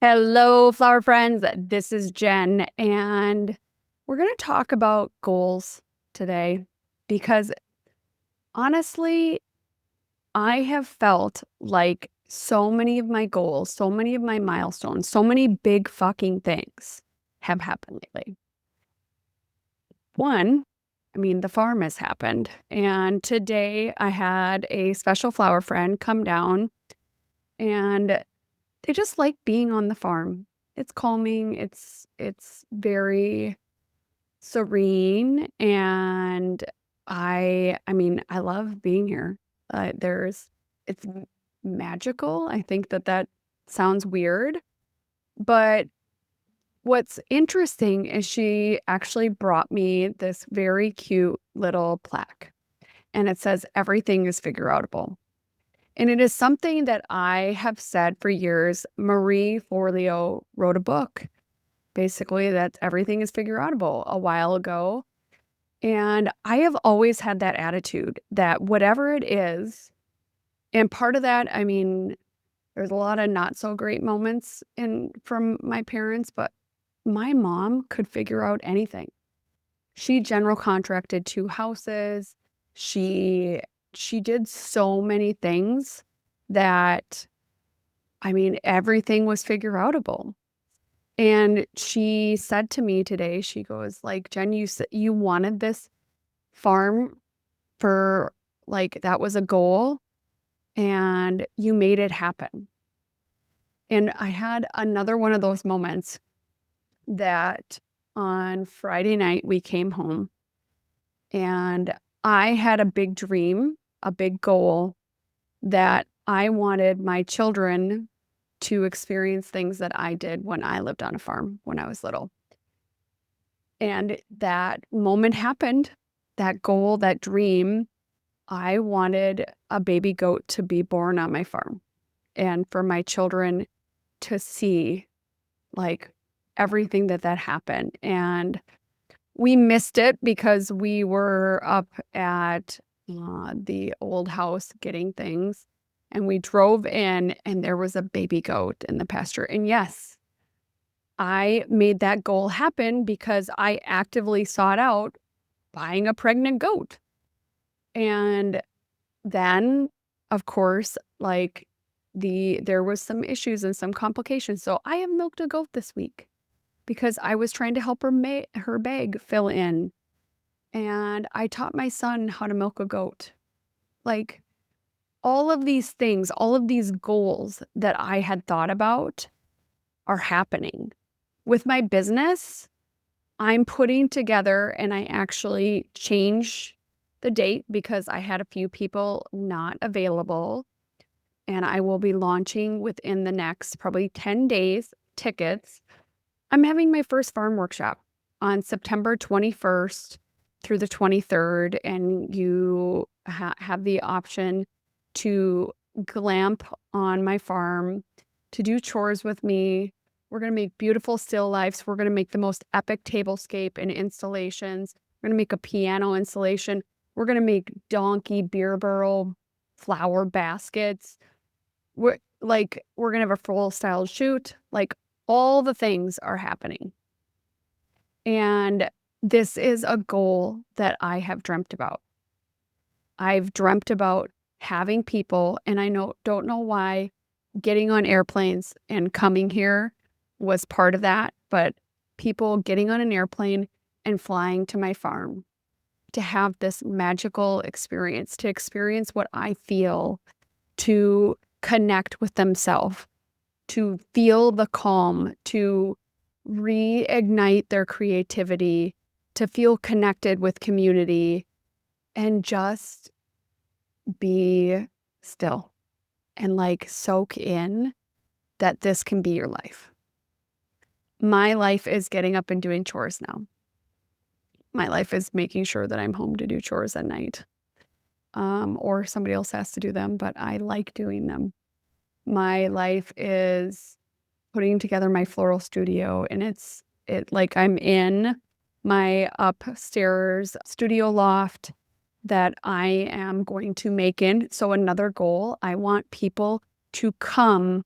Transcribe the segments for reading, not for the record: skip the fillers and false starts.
Hello, flower friends. This is Jen, and we're going to talk about goals today because honestly, I have felt like so many of my goals, so many of my milestones, so many big fucking things have happened lately. One, the farm has happened, and today I had a special flower friend come down and they just like being on the farm. It's calming. It's very serene, and I love being here. There's it's magical. I think that sounds weird, but what's interesting is she actually brought me this very cute little plaque, and it says everything is figureoutable. And it is something that I have said for years. Marie Forleo wrote a book, basically, that everything is figureoutable a while ago. And I have always had that attitude that whatever it is, and part of that, there's a lot of not so great moments in from my parents, but my mom could figure out anything. She general contracted 2 houses. She she did so many things that everything was figureoutable. And she said to me today, she goes like, "Jen, you wanted this farm for like that was a goal and you made it happen." And I had another one of those moments that on Friday night we came home and I had a big dream, a big goal that I wanted my children to experience things that I did when I lived on a farm when I was little. And that moment happened, that goal, that dream. I wanted a baby goat to be born on my farm and for my children to see like everything that happened. And we missed it because we were up at the old house getting things. And we drove in and there was a baby goat in the pasture. And yes, I made that goal happen because I actively sought out buying a pregnant goat. And then, of course, there was some issues and some complications. So I have milked a goat this week because I was trying to help her bag fill in. And I taught my son how to milk a goat. Like all of these things, all of these goals that I had thought about are happening. With my business, I'm putting together, and I actually changed the date because I had a few people not available, and I will be launching within the next probably 10 days tickets. I'm having my first farm workshop on September 21st through the 23rd, and you have the option to glamp on my farm, to do chores with me. We're going to make beautiful still lifes. We're going to make the most epic tablescape and installations. We're going to make a piano installation. We're going to make donkey beer barrel flower baskets. We're going to have a full style shoot. Like all the things are happening. And this is a goal that I have dreamt about. I've dreamt about having people, and don't know why getting on airplanes and coming here was part of that, but people getting on an airplane and flying to my farm to have this magical experience, to experience what I feel, to connect with themselves, to feel the calm, to reignite their creativity, to feel connected with community, and just be still and soak in that this can be your life. My life is getting up and doing chores now. My life is making sure that I'm home to do chores at night. Or somebody else has to do them, but I like doing them. My life is putting together my floral studio, and I'm in my upstairs studio loft that I am going to make in. So another goal, I want people to come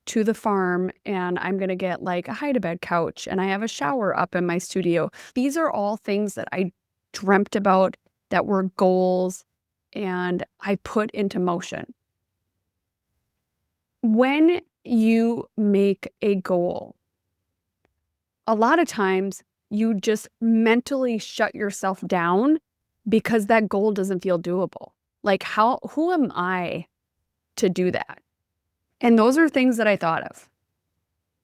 to the farm and I'm going to get like a hide-a-bed couch and I have a shower up in my studio. These are all things that I dreamt about that were goals and I put into motion. When you make a goal, a lot of times you just mentally shut yourself down because that goal doesn't feel doable. Like who am I to do that? And those are things that I thought of.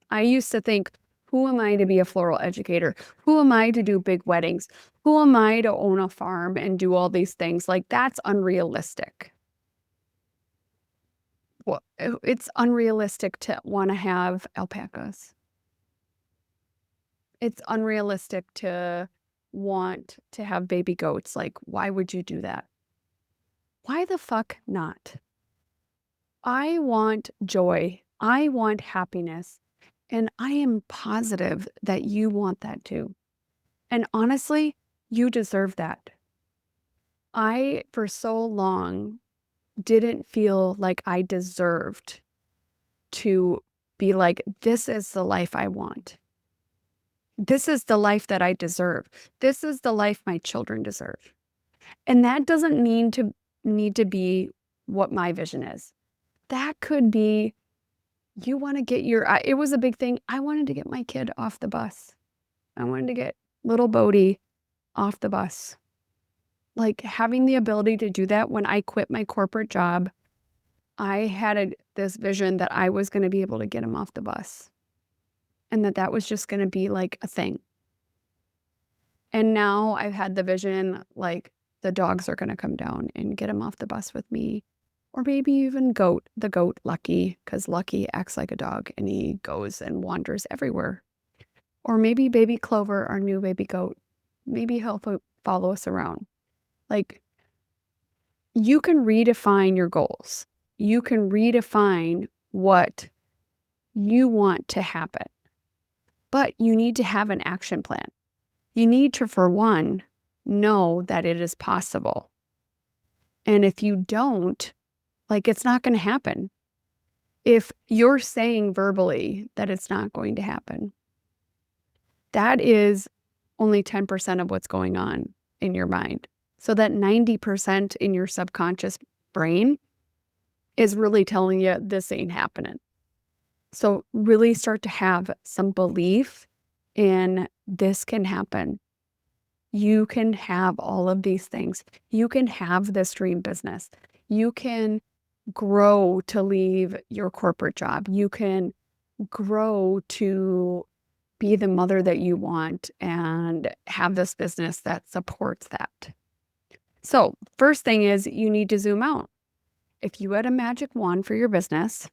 I used to think, who am I to be a floral educator? Who am I to do big weddings? Who am I to own a farm and do all these things? Like, that's unrealistic. Well, it's unrealistic to want to have alpacas. It's unrealistic to want to have baby goats. Like, why would you do that? Why the fuck not? I want joy. I want happiness. And I am positive that you want that too. And honestly, you deserve that. I, for so long, didn't feel like I deserved to be like, this is the life I want. This is the life that I deserve. This is the life my children deserve. And that doesn't need to be what my vision is. That could be, you want to get it was a big thing. I wanted to get my kid off the bus. I wanted to get little Bodie off the bus. Like, having the ability to do that when I quit my corporate job, I had this vision that I was going to be able to get him off the bus and that was just going to be like a thing. And now I've had the vision, like, the dogs are going to come down and get him off the bus with me. Or maybe even the goat Lucky, because Lucky acts like a dog and he goes and wanders everywhere. Or maybe baby Clover, our new baby goat. Maybe he'll follow us around. Like, you can redefine your goals. You can redefine what you want to happen. But you need to have an action plan. You need to, for one, know that it is possible. And if you don't, like, it's not going to happen. If you're saying verbally that it's not going to happen, that is only 10% of what's going on in your mind. So that 90% in your subconscious brain is really telling you this ain't happening. So really start to have some belief in this can happen. You can have all of these things. You can have this dream business. You can grow to leave your corporate job. You can grow to be the mother that you want and have this business that supports that. So first thing is, you need to zoom out. If you had a magic wand for your business,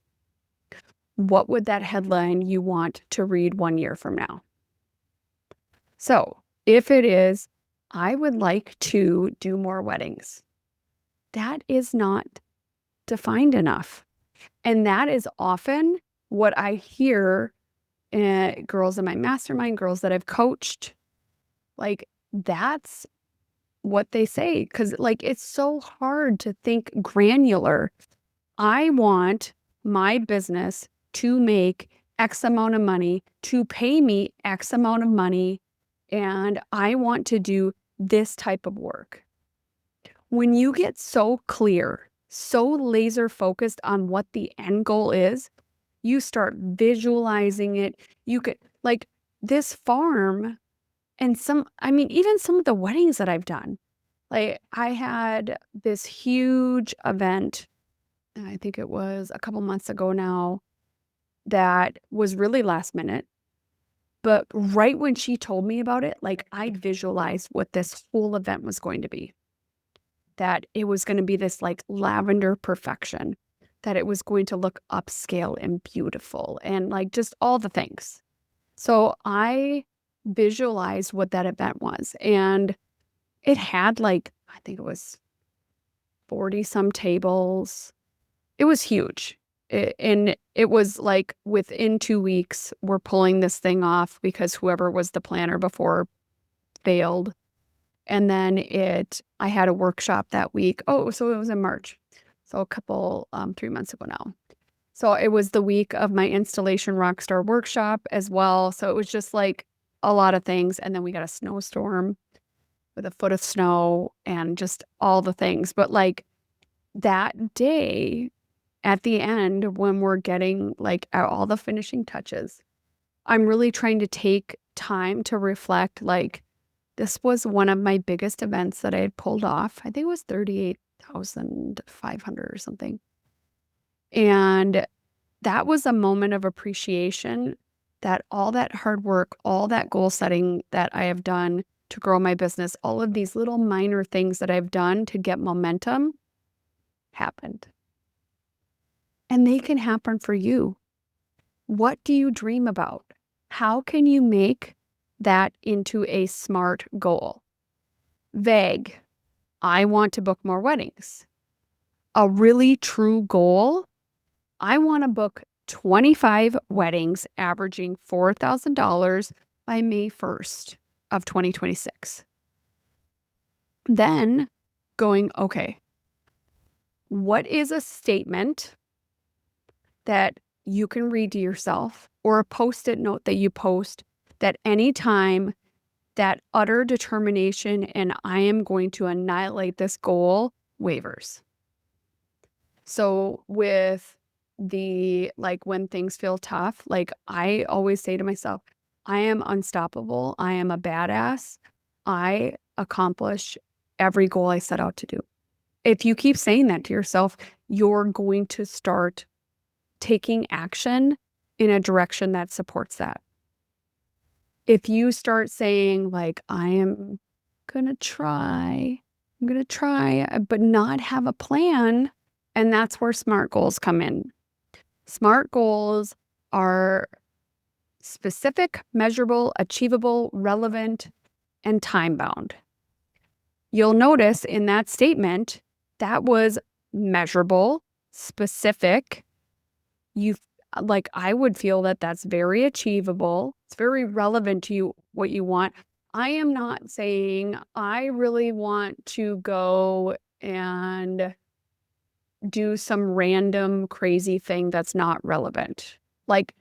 what would that headline you want to read 1 year from now? So if it is, I would like to do more weddings, that is not defined enough. And that is often what I hear girls in my mastermind, girls that I've coached. Like, that's what they say. Because, like, it's so hard to think granular. I want my business to make X amount of money, to pay me X amount of money, and I want to do this type of work. When you get so clear, so laser focused on what the end goal is, you start visualizing it. You could, like, this farm and even some of the weddings that I've done. Like, I had this huge event, I think it was a couple months ago now, that was really last minute. But right when she told me about it, like, I visualized what this whole event was going to be. That it was going to be this, like, lavender perfection. That it was going to look upscale and beautiful and, like, just all the things. So I visualized what that event was. And it had, like, I think it was 40 some tables. It was huge. And it was like, within 2 weeks, we're pulling this thing off because whoever was the planner before failed. And then I had a workshop that week. Oh, so it was in March. So a couple, 3 months ago now. So it was the week of my installation rockstar workshop as well. So it was just like a lot of things. And then we got a snowstorm with a foot of snow and just all the things. But like that day at the end, when we're getting like all the finishing touches, I'm really trying to take time to reflect. Like, this was one of my biggest events that I had pulled off. I think it was 38,500 or something. And that was a moment of appreciation that all that hard work, all that goal setting that I have done to grow my business, all of these little minor things that I've done to get momentum happened. And they can happen for you. What do you dream about? How can you make that into a SMART goal? Vague. I want to book more weddings. A really true goal. I want to book 25 weddings averaging $4,000 by May 1st of 2026. Then going, okay, what is a statement that you can read to yourself, or a Post-it note that you post that anytime that utter determination and I am going to annihilate this goal wavers? So with the, like, when things feel tough, like, I always say to myself, I am unstoppable. I am a badass. I accomplish every goal I set out to do. If you keep saying that to yourself, you're going to start taking action in a direction that supports that. If you start saying, like, I'm going to try, but not have a plan, and that's where SMART goals come in. SMART goals are specific, measurable, achievable, relevant, and time-bound. You'll notice in that statement, that was measurable, specific. I would feel that that's very achievable. It's very relevant to you, what you want. I am not saying I really want to go and do some random crazy thing that's not relevant. Like,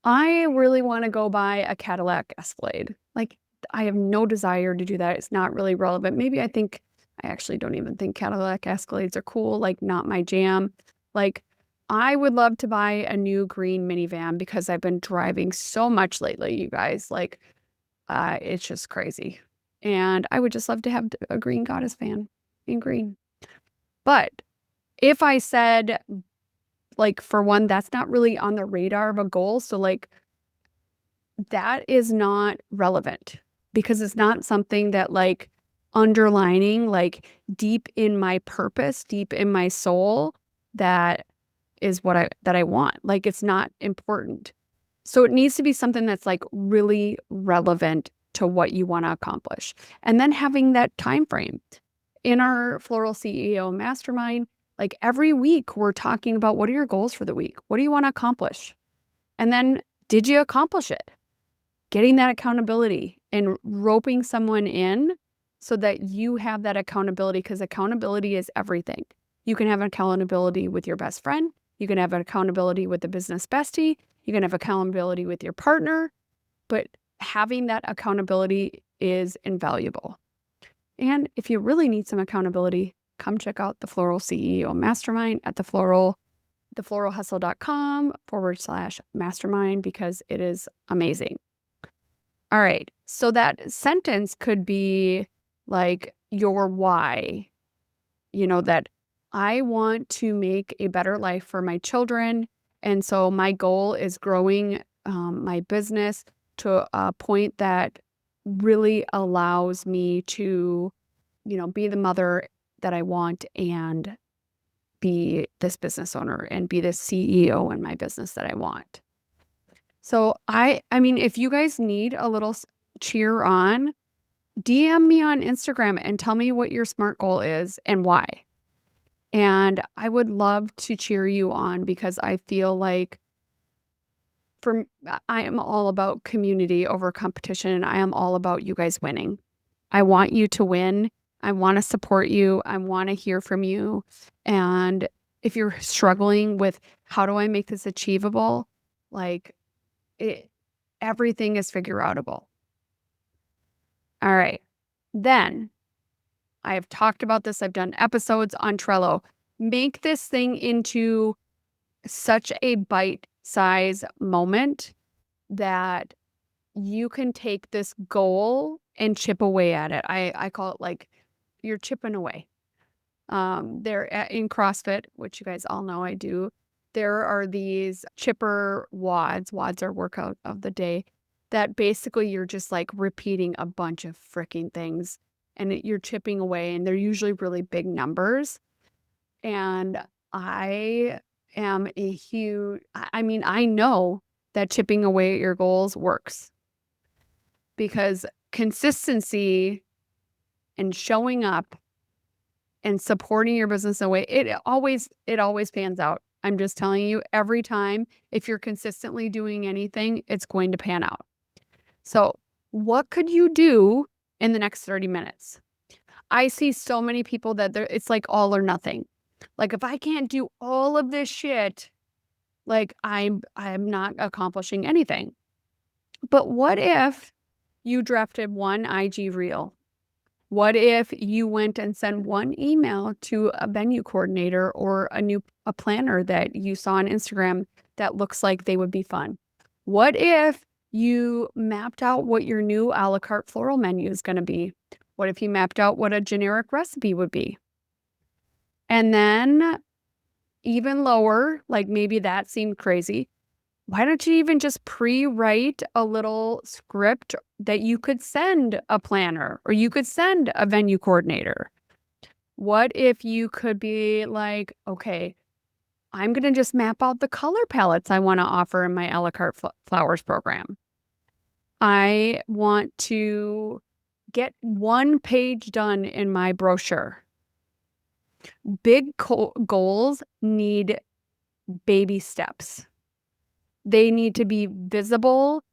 I really want to go buy a Cadillac Escalade. Like, I have no desire to do that. It's not really relevant. Maybe I actually don't even think Cadillac Escalades are cool. Like, not my jam. Like, I would love to buy a new green minivan because I've been driving so much lately, you guys. Like, it's just crazy. And I would just love to have a green goddess van in green. But if I said, like, for one, that's not really on the radar of a goal. So, like, that is not relevant because it's not something that, like, underlining, like, deep in my purpose, deep in my soul, that is what I want. Like, it's not important. So it needs to be something that's, like, really relevant to what you want to accomplish. And then having that time frame. In our Floral CEO Mastermind, like, every week we're talking about, what are your goals for the week? What do you want to accomplish? And then, did you accomplish it? Getting that accountability and roping someone in so that you have that accountability, because accountability is everything. You can have accountability with your best friend. You can have an accountability with the business bestie. You can have accountability with your partner. But having that accountability is invaluable. And if you really need some accountability, come check out the Floral CEO Mastermind at thefloralhustle.com/mastermind, because it is amazing. All right. So that sentence could be like your why, that I want to make a better life for my children. And so my goal is growing my business to a point that really allows me to, be the mother that I want and be this business owner and be the CEO in my business that I want. So I mean, if you guys need a little cheer on, DM me on Instagram and tell me what your SMART goal is and why. And I would love to cheer you on, because I feel like I am all about community over competition, and I am all about you guys winning. I want you to win. I want to support you. I want to hear from you. And if you're struggling with how do I make this achievable, like it, everything is figureoutable. All right. Then I have talked about this. I've done episodes on Trello. Make this thing into such a bite-size moment that you can take this goal and chip away at it. I call it like you're chipping away. In CrossFit, which you guys all know I do, there are these chipper wads. Wads are workout of the day that basically you're just like repeating a bunch of freaking things and you're chipping away, and they're usually really big numbers. And I am a huge, I mean, I know that chipping away at your goals works because consistency and showing up and supporting your business in a way, it always pans out. I'm just telling you, every time, if you're consistently doing anything, it's going to pan out. So what could you do in the next 30 minutes? I see so many people that it's like all or nothing. Like if I can't do all of this shit, like I'm not accomplishing anything. But what if you drafted one IG reel? What if you went and sent one email to a venue coordinator or a planner that you saw on Instagram that looks like they would be fun? What if you mapped out what your new a la carte floral menu is going to be? What if you mapped out what a generic recipe would be? And then even lower, like maybe that seemed crazy. Why don't you even just pre-write a little script that you could send a planner or you could send a venue coordinator? What if you could be like, okay, I'm going to just map out the color palettes I want to offer in my a la carte flowers program. I want to get one page done in my brochure. Big goals need baby steps. They need to be visible.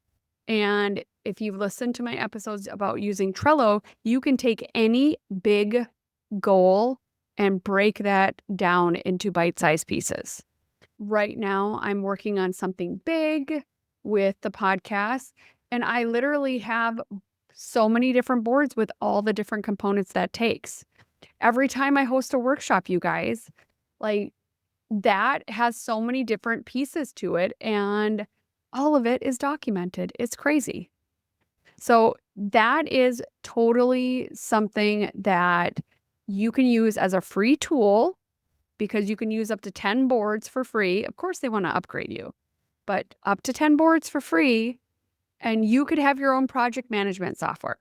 And if you've listened to my episodes about using Trello, you can take any big goal and break that down into bite-sized pieces. Right now, I'm working on something big with the podcast, and I literally have so many different boards with all the different components that takes. Every time I host a workshop, you guys, like that has so many different pieces to it, and all of it is documented. It's crazy. So that is totally something that you can use as a free tool because you can use up to 10 boards for free. Of course, they want to upgrade you, but up to 10 boards for free, and you could have your own project management software.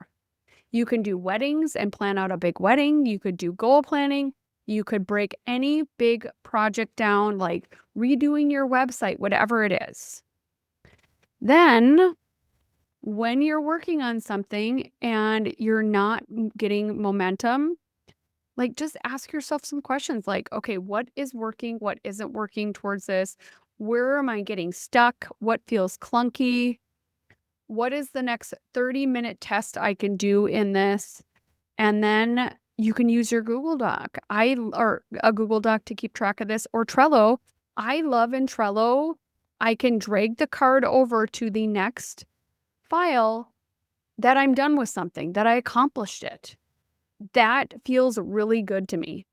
You can do weddings and plan out a big wedding. You could do goal planning. You could break any big project down, like redoing your website, whatever it is. Then, when you're working on something and you're not getting momentum, like just ask yourself some questions like, okay, what is working? What isn't working towards this? Where am I getting stuck? What feels clunky? What is the next 30-minute test I can do in this? And then you can use your Google Doc. Or a Google Doc to keep track of this, or Trello. I love in Trello, I can drag the card over to the next file that I'm done with something, that I accomplished it. That feels really good to me.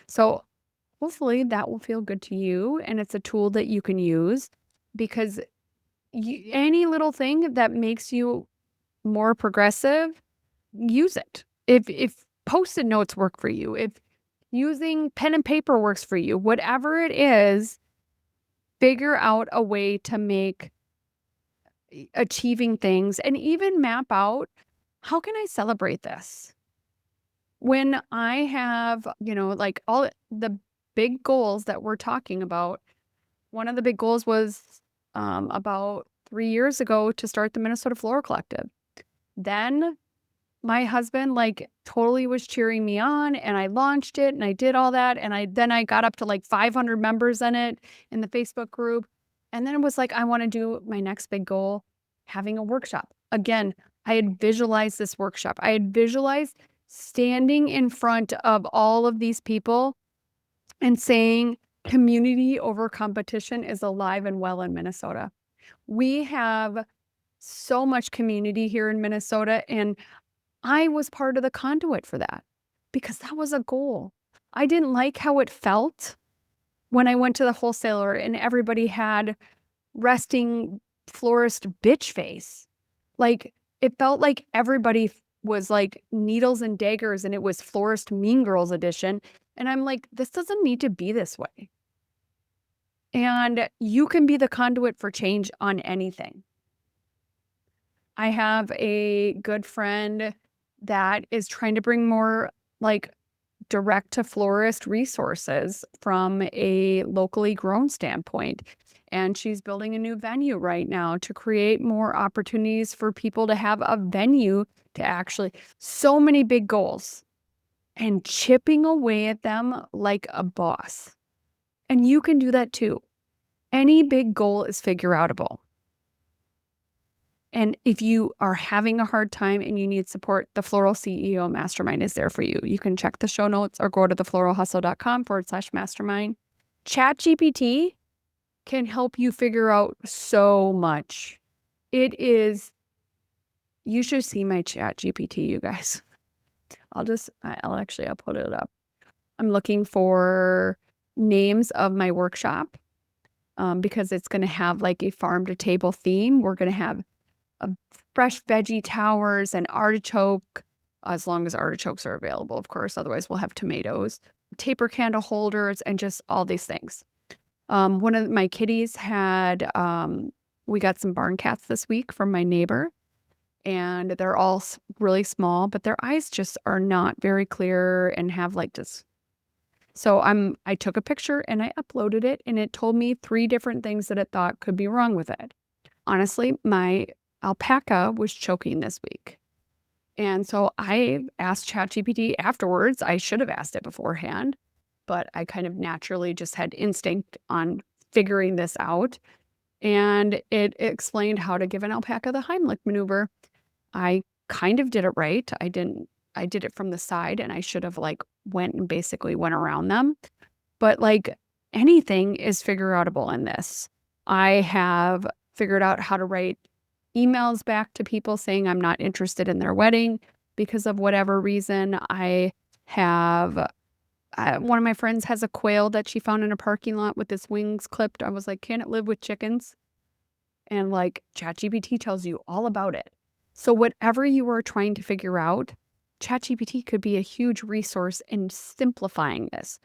So hopefully that will feel good to you, and it's a tool that you can use because any little thing that makes you more progressive, use it. If Post-it notes work for you, if using pen and paper works for you, whatever it is, figure out a way to make achieving things and even map out, how can I celebrate this? When I have, like all the big goals that we're talking about, one of the big goals was about 3 years ago to start the Minnesota Floral Collective. Then my husband totally was cheering me on, and I launched it and I did all that. And I got up to 500 members in it in the Facebook group. And then it was I want to do my next big goal, having a workshop. Again, I had visualized this workshop. I had visualized standing in front of all of these people and saying, Community over competition is alive and well in Minnesota. We have so much community here in Minnesota, and I was part of the conduit for that because that was a goal. I didn't like how it felt when I went to the wholesaler and everybody had resting florist bitch face. Like, it felt like everybody was like needles and daggers and it was florist mean girls edition. And I'm like, this doesn't need to be this way. And you can be the conduit for change on anything. I have a good friend that is trying to bring more like direct to florist resources from a locally grown standpoint. And she's building a new venue right now to create more opportunities for people to have a venue to actually, so many big goals and chipping away at them like a boss. And you can do that too. Any big goal is figureoutable. And if you are having a hard time and you need support, the Floral CEO Mastermind is there for you. You can check the show notes or go to thefloralhustle.com/mastermind. ChatGPT can help you figure out so much. It is, you should see my ChatGPT, you guys. I'll put it up. I'm looking for names of my workshop because it's going to have like a farm to table theme. We're going to have fresh veggie towers and artichoke, as long as artichokes are available, of course. Otherwise, we'll have tomatoes, taper candle holders, and just all these things. One of my kitties had, we got some barn cats this week from my neighbor, and they're all really small, but their eyes just are not very clear and have like this. So I took a picture and I uploaded it, and it told me 3 different things that it thought could be wrong with it. Honestly, my alpaca was choking this week. And so I asked ChatGPT afterwards. I should have asked it beforehand, but I kind of naturally just had instinct on figuring this out. And it explained how to give an alpaca the Heimlich maneuver. I kind of did it right. I did it from the side, and I should have like went around them. But like anything is figureoutable in this. I have figured out how to write emails back to people saying I'm not interested in their wedding because of whatever reason. I have one of my friends has a quail that she found in a parking lot with its wings clipped. I was like, can it live with chickens? And like ChatGPT tells you all about it. So whatever you are trying to figure out, ChatGPT could be a huge resource in simplifying this.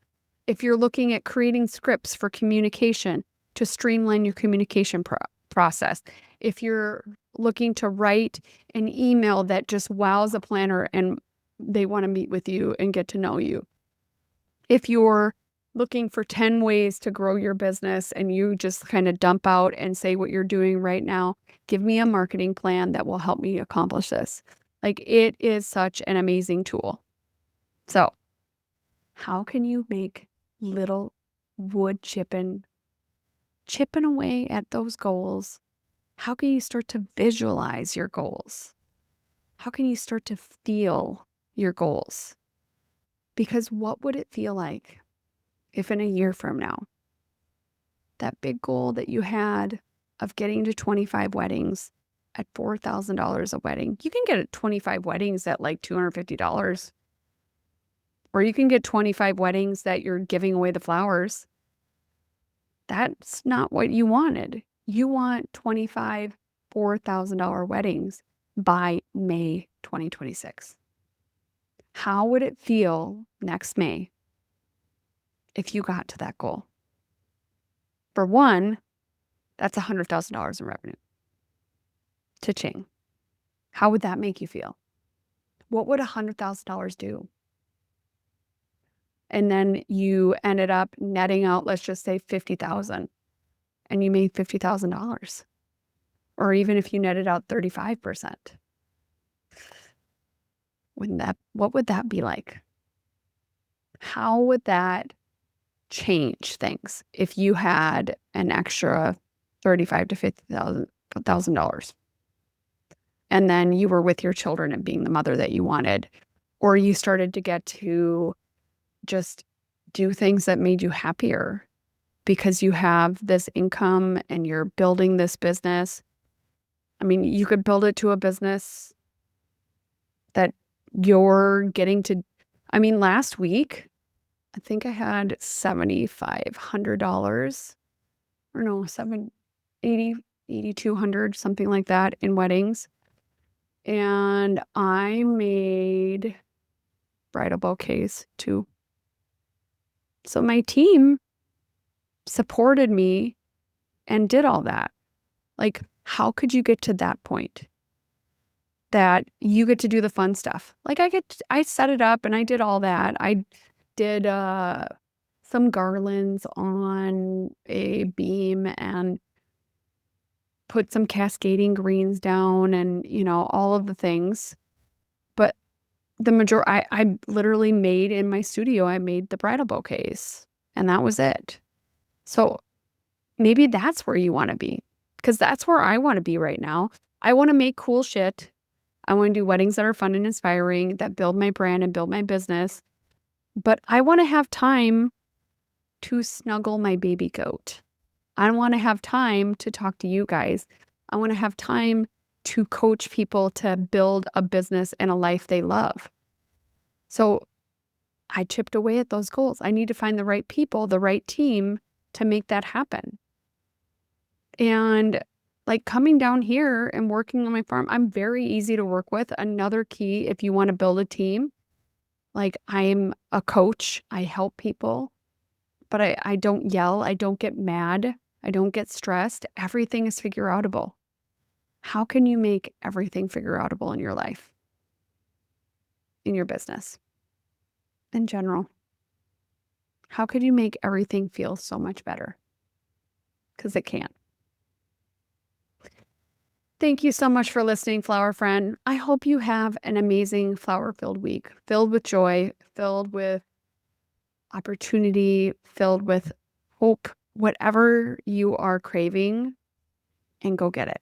If you're looking at creating scripts for communication to streamline your communication process, if you're looking to write an email that just wows a planner and they want to meet with you and get to know you, if you're looking for 10 ways to grow your business and you just kind of dump out and say what you're doing right now, give me a marketing plan that will help me accomplish this. Like, it is such an amazing tool. So how can you make little wood chipping away at those goals? How can you start to visualize your goals? How can you start to feel your goals? Because what would it feel like if in a year from now, that big goal that you had of getting to 25 weddings at $4,000 a wedding, you can get 25 weddings at like $250. Or you can get 25 weddings that you're giving away the flowers. That's not what you wanted. You want 25 $4,000 weddings by May 2026. How would it feel next May if you got to that goal? For one, that's $100,000 in revenue. Cha-ching. How would that make you feel? What would $100,000 do? And then you ended up netting out, let's just say $50,000, and you made $50,000. Or even if you netted out 35%. What would that be like? How would that change things if you had an extra $35,000 to $50,000? And then you were with your children and being the mother that you wanted, or you started to get to just do things that made you happier. because you have this income and you're building this business. I mean, you could build it to a business that you're getting to. I mean, last week, I think I had $7,500 or no, 780, 8,200, something like that in weddings. And I made bridal bouquets too. So my team supported me and did all that. Like, how could you get to that point that you get to do the fun stuff? Like I set it up and I did all that. I did some garlands on a beam and put some cascading greens down and, all of the things. But the majority, I literally made in my studio, I made the bridal bouquets and that was it. So maybe that's where you want to be, because that's where I want to be right now. I want to make cool shit. I want to do weddings that are fun and inspiring, that build my brand and build my business. But I want to have time to snuggle my baby goat. I want to have time to talk to you guys. I want to have time to coach people to build a business and a life they love. So I chipped away at those goals. I need to find the right people, the right team to make that happen. And like coming down here and working on my farm, I'm very easy to work with. Another key, if you want to build a team, like I'm a coach, I help people, but I don't yell, I don't get mad, I don't get stressed. Everything is figureoutable. How can you make everything figureoutable in your life, in your business, in general? How could you make everything feel so much better? Because it can. Thank you so much for listening, flower friend. I hope you have an amazing flower-filled week, filled with joy, filled with opportunity, filled with hope, whatever you are craving, and go get it.